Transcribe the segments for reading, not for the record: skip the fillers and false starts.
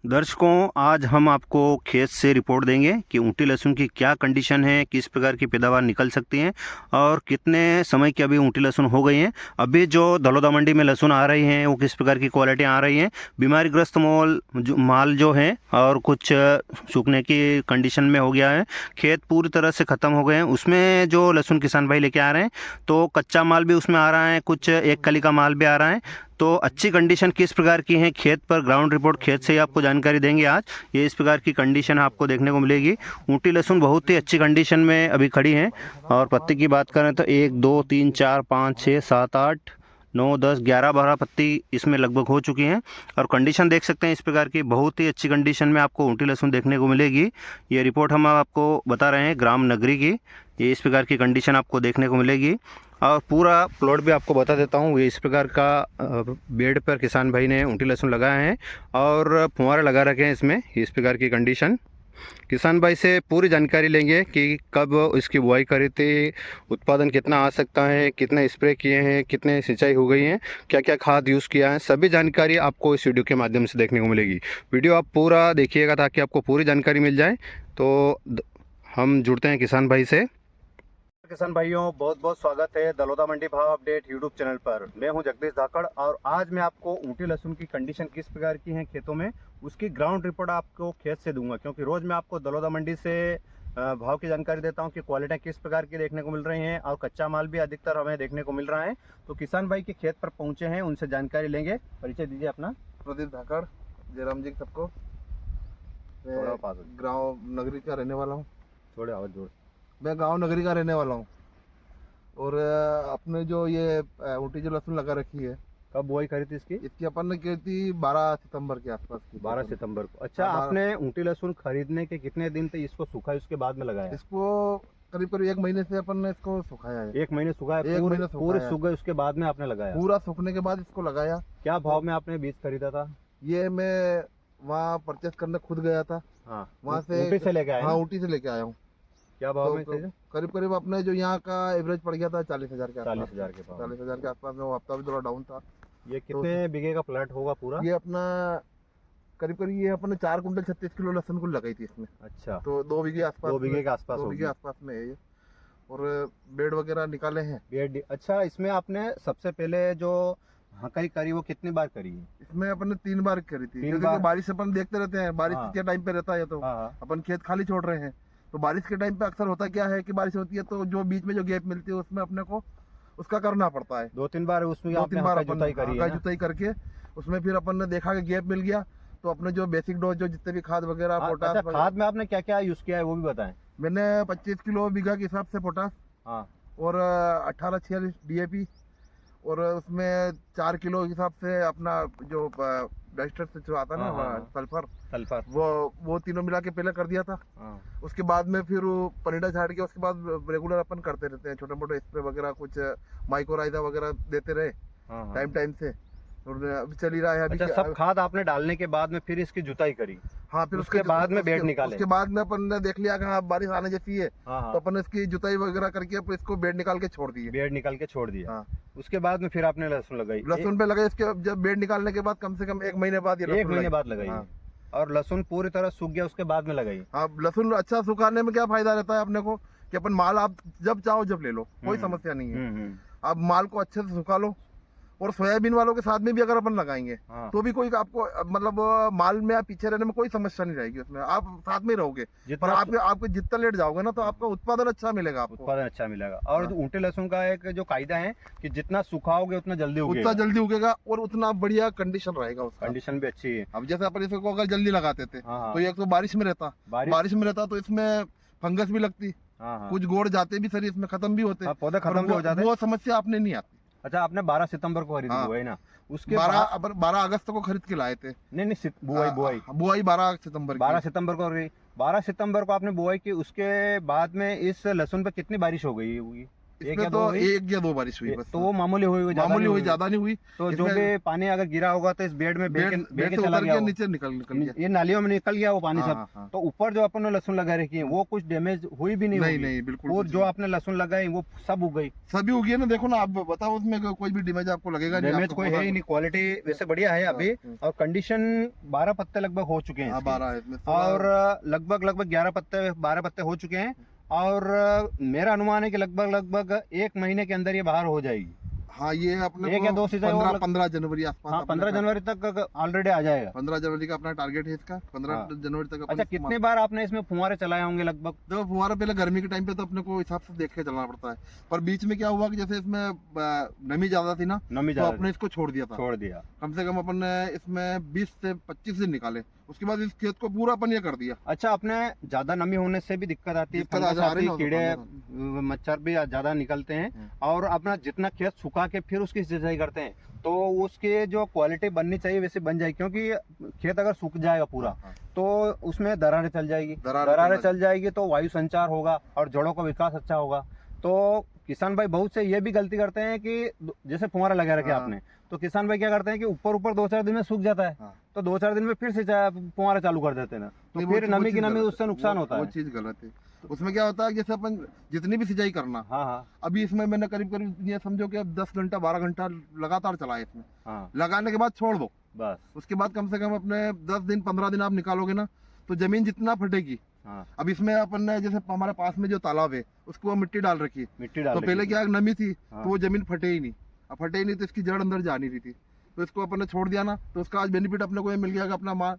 दर्शकों, आज हम आपको खेत से रिपोर्ट देंगे कि ऊँटी लहसुन की क्या कंडीशन है, किस प्रकार की पैदावार निकल सकती है और कितने समय की अभी ऊँटी लहसुन हो गई हैं। अभी जो दलोदा मंडी में लहसुन आ रही हैं वो किस प्रकार की क्वालिटी आ रही हैं, बीमारीग्रस्त माल जो है और कुछ सूखने की कंडीशन में हो गया है, खेत पूरी तरह से ख़त्म हो गए हैं। उसमें जो लहसुन किसान भाई लेके आ रहे हैं तो कच्चा माल भी उसमें आ रहा है, कुछ एक कली का माल भी आ रहा है। तो अच्छी कंडीशन किस प्रकार की है खेत पर, ग्राउंड रिपोर्ट खेत से ही आपको जानकारी देंगे आज। ये इस प्रकार की कंडीशन आपको देखने को मिलेगी। ऊँटी लहसुन बहुत ही अच्छी कंडीशन में अभी खड़ी हैं। और पत्ती की बात करें तो 1 2 3 4 5 6 7 8 9 10 11 12 पत्ती इसमें लगभग हो चुकी हैं। और कंडीशन देख सकते हैं इस प्रकार की बहुत ही अच्छी कंडीशन में आपको ऊँटी लहसुन देखने को मिलेगी। ये रिपोर्ट हम आपको बता रहे हैं ग्राम नगरी की। ये इस प्रकार की कंडीशन आपको देखने को मिलेगी। और पूरा प्लॉट भी आपको बता देता हूँ। ये इस प्रकार का बेड पर किसान भाई ने ऊँटी लहसुन लगाए हैं और फुहारे लगा रखे हैं इसमें। इस प्रकार की कंडीशन किसान भाई से पूरी जानकारी लेंगे कि कब इसकी बुआई करी थी, उत्पादन कितना आ सकता है, कितने स्प्रे किए हैं, कितने सिंचाई हो गई है, क्या क्या खाद यूज़ किया है, सभी जानकारी आपको इस वीडियो के माध्यम से देखने को मिलेगी। वीडियो आप पूरा देखिएगा ताकि आपको पूरी जानकारी मिल जाए। तो हम जुड़ते हैं किसान भाई से। किसान भाइयों, बहुत बहुत स्वागत है दलोदा मंडी भाव अपडेट यूट्यूब चैनल पर। मैं हूं जगदीश धाकड़ और आज मैं आपको ऊँटी लहसुन की कंडीशन किस प्रकार की है खेतों में उसकी ग्राउंड रिपोर्ट आपको खेत से दूंगा, क्योंकि रोज़ मैं आपको दलोदा मंडी से भाव की जानकारी देता हूं कि क्वालिटियाँ किस प्रकार की देखने को मिल रही हैं और कच्चा माल भी अधिकतर हमें देखने को मिल रहा है। तो किसान भाई के खेत पर पहुँचे हैं, उनसे जानकारी लेंगे। परिचय दीजिए अपना। प्रदीप धाकड़, जयराम जी सबको। गाँव नगरी का रहने वाला हूँ। थोड़े आवाज़ जोर। मैं गांव नगरी का रहने वाला हूँ। और अपने जो ये ऊँटी जो लहसुन लगा रखी है, कब बुआई करी थी इसकी? इसकी अपन ने की थी 12 सितंबर के आसपास की। 12 सितंबर को। अच्छा, हाँ, आपने ऊँटी लहसुन खरीदने के कितने दिन तक इसको सूखा उसके बाद में लगाया? इसको करीब करीब 1 महीने से अपन ने इसको सुखाया है। 1 महीने सूखा है? एक महीने पूरे सुखाया सूख गए उसके बाद में आपने लगाया? पूरा सूखने के बाद इसको लगाया। क्या भाव में आपने बीज खरीदा था? ये मैं वहाँ परचेस करने खुद गया था। हाँ, वहाँ से ऊँटी से लेके आए? हाँ, ऊँटी से लेके आया हूँ। क्या भाव में? करीब करीब अपने जो यहाँ का एवरेज पड़ गया था 40,000 के आसपास। 40,000 के भाव। 40,000 के आसपास में। वो हफ्ता भी थोड़ा डाउन था। ये कितने बीघे का प्लाट होगा पूरा? ये अपना करीब करीब ये अपने 4 कुंटल 36 किलो लहसुन कुल लगाई थी इसमें। अच्छा, तो 2 बीघे आसपास, 2 बीघे के आसपास 2 बीघे होगी। आसपास में है ये। और बेड वगैरह निकाले हैं। बेड। अच्छा, इसमें आपने सबसे पहले जो हकाई करी वो कितनी बार करी है? इसमें अपन ने 3 बार करी थी, 3 क्योंकि बार? बारिश अपन देखते रहते हैं, बारिश हाँ। के टाइम पे रहता है। तो हाँ। अपन खेत खाली छोड़ रहे हैं, तो बारिश के टाइम पे अक्सर होता क्या है कि बारिश होती है तो जो बीच में जो गैप मिलती है उसमें अपने को उसका करना पड़ता है। 2-3 बार उसमें 2-3 बार अपन जुताई करी है ना? जुताई करके उसमें फिर अपन ने देखा कि गैप मिल गया, तो अपने जो बेसिक डोज जो जितने भी खाद वगैरह, पोटास। अच्छा, खाद में आपने क्या क्या यूज किया है वो भी बताएं। मैंने 25 किलो बीघा के हिसाब से पोटास, हाँ, और 18-46 DAP, और उसमें 4 किलो के हिसाब से अपना जो डाइस्टर से जो आता है हाँ, ना, हाँ, सल्फर, सल्फर। वो तीनों मिला के पहले कर दिया था। हाँ। उसके बाद में फिर वो पनीडा छाट के उसके बाद रेगुलर अपन करते रहते हैं, छोटे मोटे स्प्रे वगैरह, कुछ माइक्रोराइजा वगैरह देते रहे हाँ। टाइम टाइम से। और अभी चल ही रहा है अभी। अच्छा, सब खाद आपने डालने के बाद में फिर इसकी जुताई करी? हाँ, फिर उसके बाद में बेड निकाले? उसके बाद में अपन ने देख लिया कि हाँ बारिश आने जैसी है। हाँ। तो अपन ने इसकी जुताई वगैरह करके अपन इसको बेड निकाल के छोड़ दिए। बेड निकाल के छोड़ दिया। हाँ। उसके बाद में फिर आपने लहसुन लगाई? लहसुन पे लगे इसके जब बेड निकालने के बाद कम से कम 1 महीने बाद ये 1 महीने बाद लगाई? हाँ। और लहसुन पूरी तरह सूख गया उसके बाद में लगाई? हाँ, लहसुन अच्छा सुखाने में क्या फायदा रहता है अपने को कि अपन माल आप जब चाहो जब ले लो, कोई समस्या नहीं है। आप माल को अच्छे से सुखा लो। और सोयाबीन वालों के साथ में भी अगर अपन लगाएंगे, हाँ। तो भी कोई आपको मतलब माल में आप पीछे रहने में कोई समस्या नहीं रहेगी, उसमें आप साथ में ही रहोगे। पर आपके जितना लेट जाओगे ना, तो आपका उत्पादन अच्छा मिलेगा, आपको उत्पादन अच्छा मिलेगा। और ऊँटे लहसुन का एक जो कायदा है कि जितना सुखाओगे उतना जल्दी उगेगा और उतना बढ़िया कंडीशन रहेगा उसका। कंडीशन भी अच्छी है। अब जैसे अपन इसको अगर जल्दी लगाते थे, हाँ। तो एक तो बारिश में रहता तो इसमें फंगस भी लगती। हाँ। कुछ गोड़ जाते भी सर इसमें, खत्म भी होते, पौधे खत्म भी हो जाते। वो समस्या आपने नहीं आती। अच्छा, आपने 12 सितंबर को खरीदी हुआ है ना? उसके 12 अगस्त को खरीद के लाए थे। नहीं, बुआई 12 सितंबर 12 सितंबर को रही। 12 सितंबर को आपने बुआई की, उसके बाद में इस लहसुन पर कितनी बारिश हो गई होगी? या इसमें दो तो हुई? 1 या 2 बारिश हुई बस। तो वो मामूली हुई, मामूली हुई, ज्यादा नहीं हुई। तो जो इसमें भी पानी अगर गिरा होगा तो इस बेड में बह बेड के से चला उतर गया के वो। नीचे निकल गया। ये नालियों में निकल गया वो पानी हाँ, सब। हाँ, हाँ। तो ऊपर जो अपन ने लहसुन लगा रखी है वो कुछ डैमेज हुई भी नहीं नहीं होगी? नहीं बिल्कुल और कुछ जो नहीं। आपने लहसुन लगाई वो सब उग गई? सभी उगी है ना, देखो ना आप बताओ उसमें कोई भी डैमेज आपको लगेगा नहीं। डैमेज आपको कोई है पूरा- ही नहीं, क्वालिटी वैसे बढ़िया है अभी। और कंडीशन 12 पत्ते लगभग हो चुके हैं हाँ, इसके। 12 है इसमें, और लगभग 11 पत्ते 12 पत्ते हो चुके हैं। और मेरा अनुमान है कि लगभग 1 महीने के अंदर ये बाहर हो जाएगी। हाँ, ये अपने 1 या 2 सीजन 15 जनवरी आसपास। हाँ, 15 जनवरी तक ऑलरेडी आ जाएगा। 15 जनवरी का अपना टारगेट है इसका। 15 हाँ। जनवरी तक अपन अच्छा, कितने बार आपने इसमें फुहारे चलाए होंगे लगभग? तो फुहारा पहले गर्मी के टाइम पे तो अपने को हिसाब से देख के चलना पड़ता है, पर बीच में क्या हुआ कि जैसे इसमें नमी ज्यादा थी ना, नमी तो ज्यादा अपने इसको छोड़ दिया था। छोड़ दिया। कम से कम अपन ने इसमें 20 से 25 दिन निकाले। उसके बाद इस खेत को पूरा अपन ये कर दिया। अच्छा, अपने ज्यादा नमी होने से भी दिक्कत आती है, दिक्कत फंगस आ रही आती है, है, कीड़े मच्छर भी ज्यादा निकलते हैं। और अपना जितना खेत सुखा के फिर उसकी सिंचाई करते हैं तो उसके जो क्वालिटी बननी चाहिए वैसे बन जाएगी, क्योंकि खेत अगर सूख जाएगा पूरा तो उसमें दरारें चल जाएगी। दरारें चल जाएगी तो वायु संचार होगा और जड़ों का विकास अच्छा होगा। तो किसान भाई बहुत से ये भी गलती करते हैं कि जैसे फुहारा लगा रखे आपने, तो किसान भाई क्या करते हैं कि ऊपर 2-4 दिन में सूख जाता है, तो 2-4 दिन में फिर से फुहारा चालू कर देते हैं ना, तो फिर नमी की नमी उससे नुकसान होता है। वो चीज गलत है। उसमें क्या होता है, जैसे अपन जितनी भी सिंचाई करना, हाँ, अभी इसमें मैंने करीब ये समझो कि अब 10 घंटा 12 घंटा लगातार चलाया इसमें। हाँ, लगाने के बाद छोड़ दो, बस। उसके बाद कम से कम अपने 10 दिन 15 दिन आप निकालोगे ना, तो जमीन जितना फटेगी। हाँ, अब इसमें अपन ने जैसे हमारे पास में जो तालाब है उसको मिट्टी डाल रखी है, मिट्टी डाल तो पहले क्या नमी थी, हाँ। तो वो जमीन फटे ही नहीं। अब फटे ही नहीं तो इसकी जड़ अंदर जा नहीं रही थी, तो इसको अपन ने छोड़ दिया ना, तो उसका आज बेनिफिट अपने को ये मिल गया कि अपना माल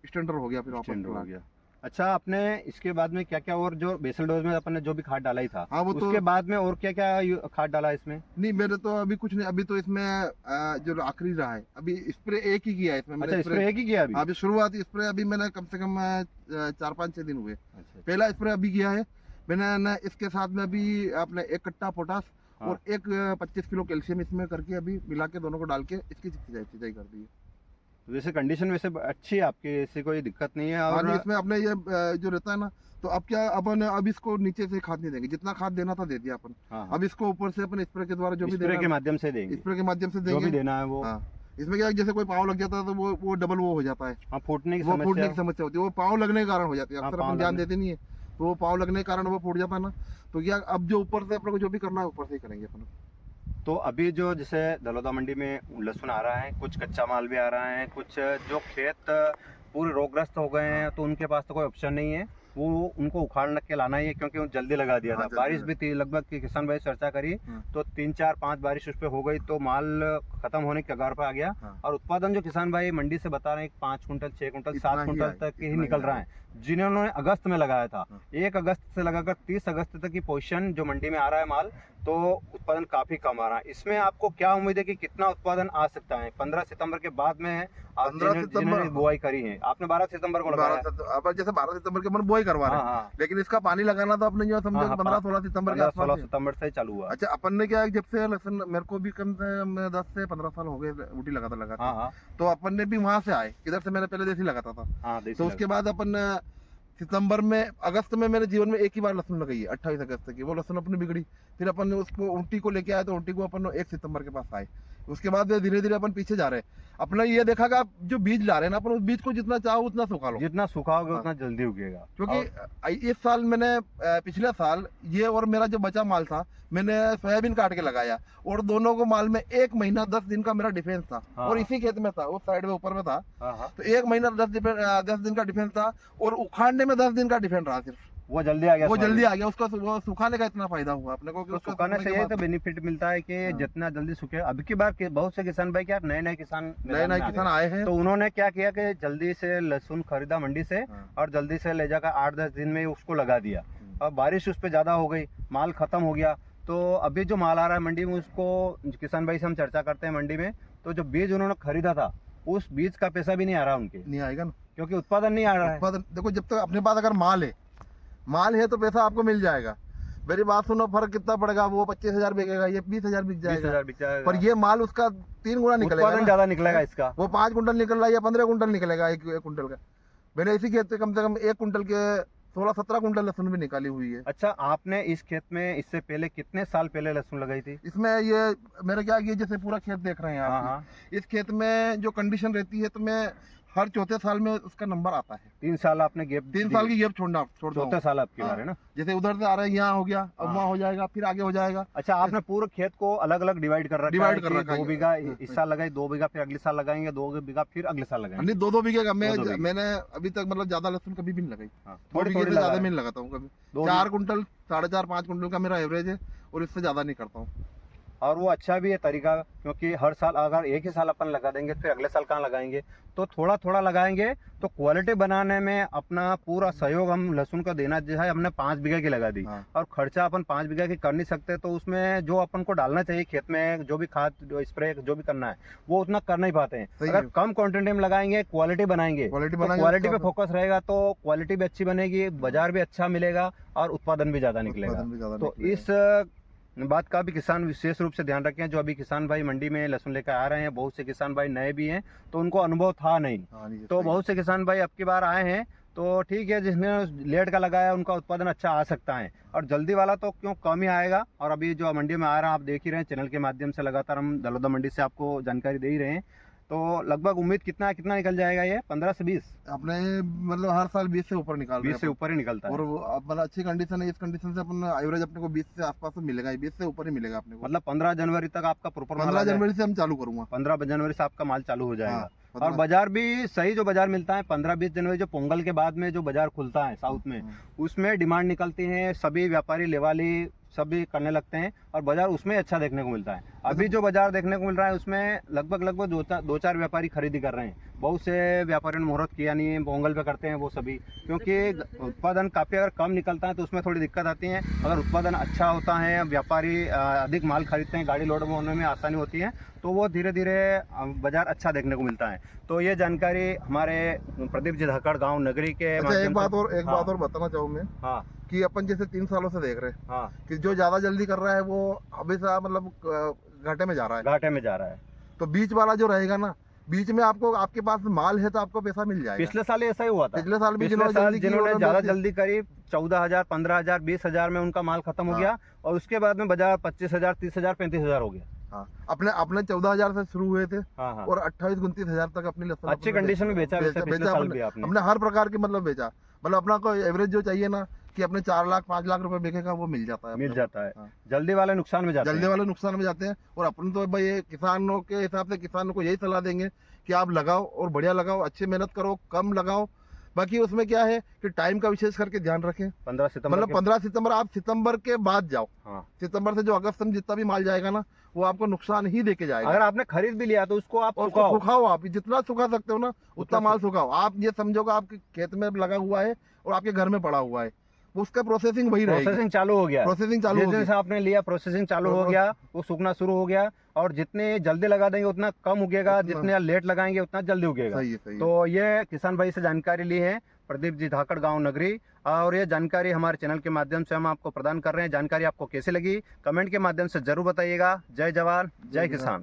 स्टैंडर्ड हो गया फिर वापस एक्सटेंड हो चला। गया। अच्छा, आपने इसके बाद में क्या क्या और जो बेसल डोज में अपन ने जो भी खाद डाला ही था, हाँ, वो तो उसके बाद में और क्या क्या खाद डाला इसमें? नहीं, मेरे तो अभी कुछ नहीं। अभी तो इसमें जो आखिरी रहा है, अभी स्प्रे एक ही किया है इसमें। अच्छा, स्प्रे एक ही किया अभी? अभी शुरुआत स्प्रे अभी मैंने कम से कम 4-5-6 दिन हुए। अच्छा, पहला स्प्रे अभी किया है मैंने ना, इसके साथ में अभी आपने 1 कट्टा पोटास हाँ। और 25 किलो कैल्शियम इसमें करके अभी मिला के दोनों को डाल के इसकी सिंचाई कर दी है। वैसे कंडीशन वैसे अच्छी है आपकी, ऐसी कोई दिक्कत नहीं है। हाँ और जी, इसमें अपने ये जो रहता है ना, तो अब क्या अपन अब इसको नीचे से खाद नहीं देंगे, जितना खाद देना था दे दिया अपन। हाँ, अब इसको ऊपर से अपन स्प्रे के द्वारा जो भी स्प्रे देना के है, माध्यम से देंगे, स्प्रे के माध्यम से जो भी देंगे। देना है वो। हाँ, इसमें क्या है, जैसे कोई पाँव लग जाता है तो वो डबल वो हो जाता है, हाँ, फूटने की वो फूटने समस्या। की समस्या होती है। वो पाँव लगने के कारण हो जाती है, हाँ, अक्सर पाँव अपन ध्यान लगने- देते नहीं है, तो वो पाँव लगने के कारण वो फूट जाता है ना। तो क्या अब जो ऊपर से अपने को जो भी करना है ऊपर से ही करेंगे अपन। तो अभी जो जैसे दलोदा मंडी में लहसुन आ रहा है, कुछ कच्चा माल भी आ रहा है, कुछ जो खेत पूरे रोगग्रस्त हो गए हैं तो उनके पास तो कोई ऑप्शन नहीं है, वो उनको उखाड़ के लाना ही है, क्योंकि वो जल्दी लगा दिया हाँ, था। जल्दी बारिश लगा। भी थी लगभग की किसान भाई चर्चा करी हाँ। तो 3-4-5 बारिश उस पर हो गई तो माल खत्म होने के कगार पर आ गया। हाँ। और उत्पादन जो किसान भाई मंडी से बता रहे हैं 5 कुंटल 6 कुंटल इतना 7 ही कुंटल आए, तक ही इतना निकल ही रहा आए। है, जिन्होंने अगस्त में लगाया था। हाँ। 1 अगस्त से लगाकर 30 अगस्त तक की पोजीशन जो मंडी में आ रहा है माल, तो उत्पादन काफी कम आ रहा है। इसमें आपको क्या उम्मीद है कि कितना उत्पादन आ सकता है 15 सितंबर के बाद में? 15 जिन्होंने बुआई करी है, आपने 12 सितंबर को लगाया। अब जैसे 12 सितंबर के अपन बोई करवा रहे हैं, हाँ, लेकिन इसका पानी लगाना तो अपने जो समझो हाँ, 15-16 सितंबर के 16 आसपास है। सितंबर से चालू हुआ। अच्छा, अपन ने क्या है, जब से लहसुन मेरे को भी कम से कम 10 से 15 साल हो गए ऊटी लगाता हाँ, हाँ, तो अपन ने भी वहां से आए, इधर से मैंने पहले देसी लगाता था। हाँ, देसी तो उसके बाद अपन सितंबर में अगस्त में मेरे जीवन में एक ही बार लहसुन लगाई है, 28 अगस्त की। वो लहसुन अपनी बिगड़ी, फिर अपन ने उसको ऊँटी को लेके आए, तो ऊँटी को अपन 1 सितंबर के पास आए। उसके बाद धीरे धीरे अपन पीछे जा रहे हैं। अपना ये देखा कि आप जो बीज ला रहे हैं ना, अपन उस बीज को जितना चाहो उतना सुखा लो, जितना सुखाओगे हाँ। उतना जल्दी उगेगा। क्योंकि इस साल मैंने पिछले साल ये और मेरा जो बचा माल था, मैंने सोयाबीन काट के लगाया, और दोनों को माल में 1 महीना 10 दिन का मेरा डिफेंस था। हाँ। और इसी खेत में था, उस साइड में ऊपर में था, हाँ, हाँ, तो 1 महीना 10 दिन का डिफेंस था, और उखाड़ने में 10 दिन का डिफेंस रहा सिर्फ। वो जल्दी आ गया। वो जल्दी आ गया, उसका वो सुखाने का इतना फायदा हुआ अपने को कि तो उसका सुखाने सूखने से के ये बाद- तो बेनिफिट मिलता है कि हाँ। जितना जल्दी सूखे। अभी की बार बहुत से किसान भाई क्या नए किसान नए मैदान नए में आ किसान गए। आए हैं। तो उन्होंने क्या किया कि जल्दी से लहसुन खरीदा मंडी से, हाँ। और जल्दी से ले जाकर 8-10 दिन में ही उसको लगा दिया। और बारिश उस पर ज्यादा हो गई, माल खत्म हो गया। तो अभी जो माल आ रहा है मंडी में, उसको किसान भाई से हम चर्चा करते हैं मंडी में, तो जो बीज उन्होंने खरीदा था उस बीज का पैसा भी नहीं आ रहा उनके, नहीं आएगा ना, क्योंकि उत्पादन नहीं आ रहा है। उत्पादन देखो, जब तक अपने पास अगर माल है तो पैसा आपको मिल जाएगा। मेरी बात सुनो, फर्क कितना पड़ेगा, वो 25,000 बिकेगा, ये 20,000 बिक 20,000 जाएगा, बिक जाएगा। पर ये माल उसका 3 गुना निकलेगा उत्पादन ना। ज्यादा निकलेगा इसका। वो 5 कुंटल निकल रहा है या 15 कुंटल निकलेगा एक कुंटल का। मैंने इसी खेत से कम 1 कुंटल के 16-17 कुंटल लहसुन भी निकाली हुई है। अच्छा, आपने इस खेत में इससे पहले कितने साल पहले लहसुन लगाई थी? इसमें ये मेरे क्या, ये जैसे पूरा खेत देख रहे हैं हाँ आप, हाँ, इस खेत में जो कंडीशन रहती है तो मैं हर चौथे साल में उसका नंबर आता है। 3 साल आपने गैप 3 साल की गैप छोड़ता हूँ। चौथे साल आपकी हाँ। बार है ना? जैसे उधर से आ रहे हैं, यहाँ हो गया, अब हाँ। वहाँ हो जाएगा, फिर आगे हो जाएगा। अच्छा, आपने पूरे खेत को अलग अलग डिवाइड कर रखा डिवाइड है कर कि रखा है। 2 बीघा हाँ, इस साल लगाई, 2 बीघा फिर अगले साल लगाएंगे, 2 बीघा फिर अगले साल लगाएंगे। नहीं, 2-2 बीघे का दो बीघे। मैंने अभी तक मतलब ज्यादा लहसुन कभी भी नहीं लगाई। हाँ, 2 थोड़ी बीघे थोड़ी से ज्यादा लगाए। मैं नहीं लगाता हूँ कभी। 2 4 कुंटल, 4.5-5 कुंटल का मेरा एवरेज है, और इससे ज्यादा नहीं करता हूँ। और वो अच्छा भी है तरीका, क्योंकि हर साल अगर एक ही साल अपन लगा देंगे फिर अगले साल कहाँ लगाएंगे, तो थोड़ा थोड़ा लगाएंगे तो क्वालिटी बनाने में अपना पूरा सहयोग हम लहसुन का देना जो है। हमने 5 बीघा की लगा दी, हाँ। और खर्चा अपन 5 बीघा की कर नहीं सकते, तो उसमें जो अपन को डालना चाहिए खेत में, जो भी खाद जो स्प्रे जो भी करना है वो उतना कर नहीं पाते हैं। सही अगर है। कम क्वांटिटी में लगाएंगे, क्वालिटी बनाएंगे, क्वालिटी तो बनाएंगे, क्वालिटी पे उसका फोकस रहेगा तो क्वालिटी भी अच्छी बनेगी, बाजार भी अच्छा मिलेगा और उत्पादन भी ज्यादा निकलेगा। उत्पादन भी ज्यादा तो निकलेगा। इस बात का भी किसान विशेष रूप से ध्यान रखें। जो अभी किसान भाई मंडी में लहसुन लेकर आ रहे हैं, बहुत से किसान भाई नए भी हैं, तो उनको अनुभव था नहीं, हाँ, नहीं, तो सही। बहुत से किसान भाई अब की बार आए हैं, तो ठीक है, जिसने लेट का लगाया उनका उत्पादन अच्छा आ सकता है, और जल्दी वाला तो क्यों कम ही आएगा। और अभी जो मंडी में आ रहा है, आप देख ही रहे हैं, चैनल के माध्यम से लगातार हम दलोदा मंडी से आपको जानकारी दे ही रहे हैं। तो लगभग उम्मीद कितना निकल जाएगा ये? 15 से 20? अपने मतलब हर साल 20 से ऊपर निकाल रहे 20 से हैं ऊपर ही निकलता और है। वो मतलब अच्छी कंडीशन है। इस कंडीशन से अपन एवरेज अपने को 20 से आसपास तो मिलेगा ही, 20 से ऊपर ही मिलेगा अपने को। मतलब 15 जनवरी तक आपका प्रॉपर 15 जनवरी से हम चालू करूंगा। 15 जनवरी से आपका माल चालू हो जाएगा। हाँ, और 15 बाजार भी सही, जो बाजार मिलता है 15-20 जनवरी, जो पोंगल के बाद में जो बाजार खुलता है साउथ में, उसमें डिमांड निकलती है, सभी व्यापारी लेवाली सभी करने लगते हैं, और बाजार उसमें अच्छा देखने को मिलता है। अभी जो बाजार देखने को मिल रहा है उसमें लगभग 2-4 व्यापारी खरीदी कर रहे हैं। बहुत से व्यापारियों ने मुहूर्त किया नहीं है, पोंगल पे करते हैं वो सभी, क्योंकि उत्पादन काफ़ी अगर कम निकलता है तो उसमें थोड़ी दिक्कत आती है। अगर उत्पादन अच्छा होता है, व्यापारी अधिक माल खरीदते हैं, गाड़ी लोड होने में आसानी होती है, तो वो धीरे धीरे बाजार अच्छा देखने को मिलता है। तो ये जानकारी हमारे प्रदीप जी धाकड़ गाँव नगरी के अच्छा, माध्यम एक बात से- और हाँ, बताना चाहूँ मैं हाँ कि अपन जैसे 3 सालों से देख रहे हैं हाँ, कि जो ज्यादा जल्दी कर रहा है वो हमेशा मतलब घाटे में जा रहा है। घाटे में जा रहा है। तो बीच वाला जो रहेगा ना, बीच में आपको, आपके पास माल है तो आपको पैसा मिल जाएगा। पिछले साल ऐसा ही हुआ था। पिछले साल भी पिछले जिन्होंने साल जल्दी की, जिन्होंने उन्होंने ज्यादा बेच दी। जल्दी करी, 14,000, 15,000, 20,000 में उनका माल खत्म हो हाँ। गया, और उसके बाद में बाजार 25,000, 30,000, 35,000 हो गया। हाँ, अपने 14,000 से शुरू हुए थे हाँ हाँ, और 28-29 हजार तक अपनी लहसुन अच्छी अपने कंडीशन में बेचा वैसे पिछले साल भी आपने। हमने हर प्रकार की मतलब बेचा। मतलब अपना को एवरेज जो चाहिए ना कि अपने 4 लाख 5 लाख रुपए बिकेगा, वो मिल जाता है मिल अपने को। जाता है। हाँ। जल्दी वाले नुकसान में जाते जल्दी हैं। वाले नुकसान में जाते हैं। और अपन तो भाई ये किसानों के हिसाब से किसानों को यही सलाह देंगे कि आप लगाओ और बढ़िया लगाओ, अच्छी मेहनत करो, कम लगाओ। बाकी उसमें क्या है कि टाइम का विशेष करके ध्यान रखें। 15 सितंबर मतलब के- 15 सितंबर, आप सितंबर के बाद जाओ। हाँ। सितंबर से जो अगस्त में जितना भी माल जाएगा ना, वो आपको नुकसान ही देके जाएगा। अगर आपने खरीद भी लिया तो उसको आप और उसको सुखाओ। सुखाओ, आप जितना सुखा सकते हो ना उतना माल सुखाओ। सुखाओ। आप ये समझोगे आपके खेत में लगा हुआ है और आपके घर में पड़ा हुआ है, उसका प्रोसेसिंग वही रहेगी। प्रोसेसिंग चालू हो गया। प्रोसेसिंग चालू जिस होगी। दिन से आपने लिया प्रोसेसिंग चालू हो गया, वो सूखना शुरू हो गया, और जितने जल्दी लगा देंगे उतना कम उगेगा, उतना- जितने लेट लगाएंगे उतना जल्दी उगेगा। सही है, सही है। तो ये किसान भाई से जानकारी ली है, प्रदीप जी धाकड़ गांव नगरी, और ये जानकारी हमारे चैनल के माध्यम से हम आपको प्रदान कर रहे हैं। जानकारी आपको कैसी लगी कमेंट के माध्यम से जरूर बताइएगा। जय जवान, जय किसान।